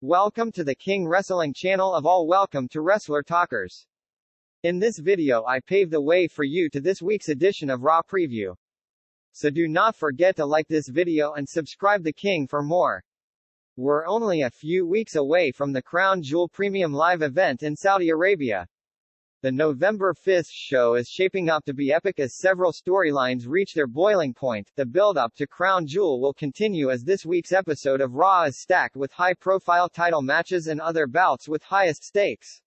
Welcome to the King Wrestling channel of all. Welcome to Wrestler Talkers. In this video I pave the way for you to this week's edition of Raw Preview. So do not forget to like this video and subscribe the King for more. We're only a few weeks away from the Crown Jewel Premium Live event in Saudi Arabia. The November 5th show is shaping up to be epic as several storylines reach their boiling point. The build-up to Crown Jewel will continue as this week's episode of Raw is stacked with high-profile title matches and other bouts with highest stakes.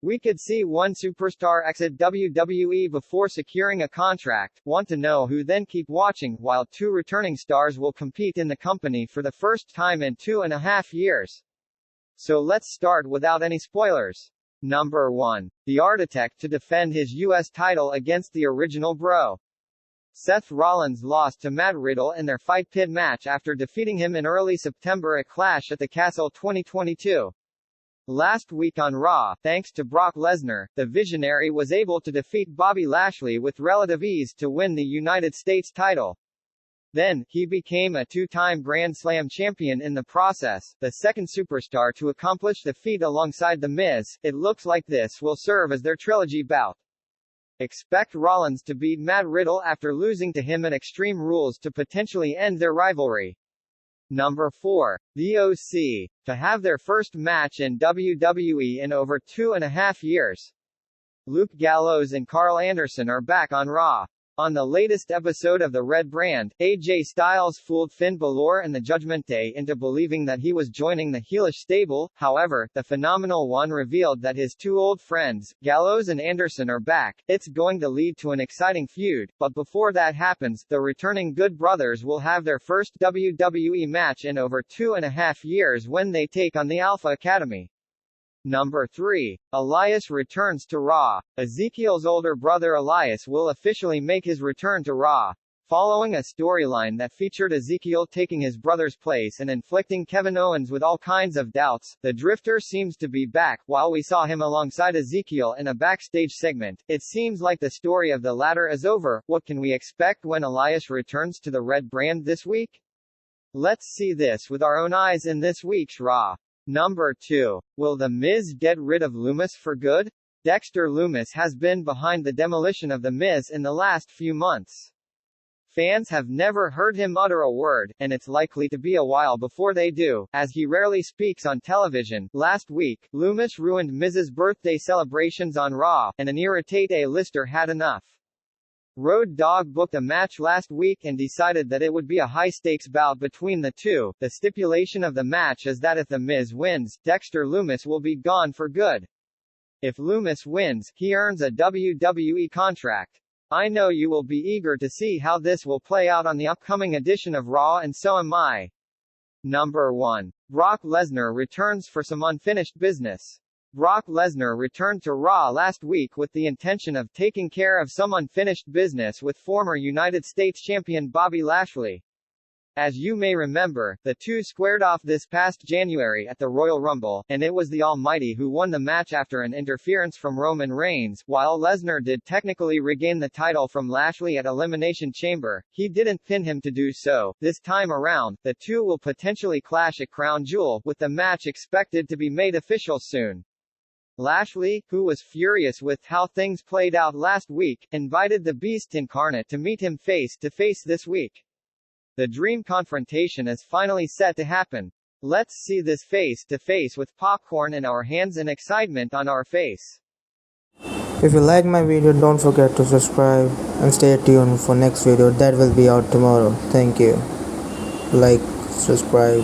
We could see one superstar exit WWE before securing a contract. Want to know who? Then keep watching, while two returning stars will compete in the company for the first time in 2.5 years. So let's start without any spoilers. Number 1. The Architect to defend his U.S. title against the original Bro. Seth Rollins lost to Matt Riddle in their Fight Pit match after defeating him in early September at Clash at the Castle 2022. Last week on Raw, thanks to Brock Lesnar, the Visionary was able to defeat Bobby Lashley with relative ease to win the United States title. Then, he became a two-time Grand Slam champion in the process, the second superstar to accomplish the feat alongside The Miz. It looks like this will serve as their trilogy bout. Expect Rollins to beat Matt Riddle after losing to him at Extreme Rules to potentially end their rivalry. Number 4. The OC, to have their first match in WWE in over 2.5 years. Luke Gallows and Carl Anderson are back on Raw. On the latest episode of The Red Brand, AJ Styles fooled Finn Balor and the Judgment Day into believing that he was joining the heelish stable. However, the Phenomenal One revealed that his two old friends, Gallows and Anderson, are back. It's going to lead to an exciting feud, but before that happens, the returning Good Brothers will have their first WWE match in over 2.5 years when they take on the Alpha Academy. Number 3. Elias returns to Raw. Ezekiel's older brother Elias will officially make his return to Raw. Following a storyline that featured Ezekiel taking his brother's place and inflicting Kevin Owens with all kinds of doubts, the Drifter seems to be back. While we saw him alongside Ezekiel in a backstage segment, it seems like the story of the latter is over. What can we expect when Elias returns to the Red Brand this week? Let's see this with our own eyes in this week's Raw. Number 2. Will The Miz get rid of Lumis for good? Dexter Lumis has been behind the demolition of The Miz in the last few months. Fans have never heard him utter a word, and it's likely to be a while before they do, as he rarely speaks on television. Last week, Lumis ruined Miz's birthday celebrations on Raw, and an irritate A-lister had enough. Road Dogg booked a match last week and decided that it would be a high-stakes bout between the two. The stipulation of the match is that if The Miz wins, Dexter Lumis will be gone for good. If Lumis wins, he earns a WWE contract. I know you will be eager to see how this will play out on the upcoming edition of Raw, and so am I. Number 1. Brock Lesnar returns for some unfinished business. Brock Lesnar returned to Raw last week with the intention of taking care of some unfinished business with former United States champion Bobby Lashley. As you may remember, the two squared off this past January at the Royal Rumble, and it was the Almighty who won the match after an interference from Roman Reigns. While Lesnar did technically regain the title from Lashley at Elimination Chamber, he didn't pin him to do so. This time around, the two will potentially clash at Crown Jewel, with the match expected to be made official soon. Lashley, who was furious with how things played out last week, invited the Beast incarnate to meet him face-to-face this week. The dream confrontation is finally set to happen. Let's see this face-to-face with popcorn in our hands and excitement on our face. If you like my video, don't forget to subscribe and stay tuned for next video that will be out tomorrow. Thank you. Like, subscribe.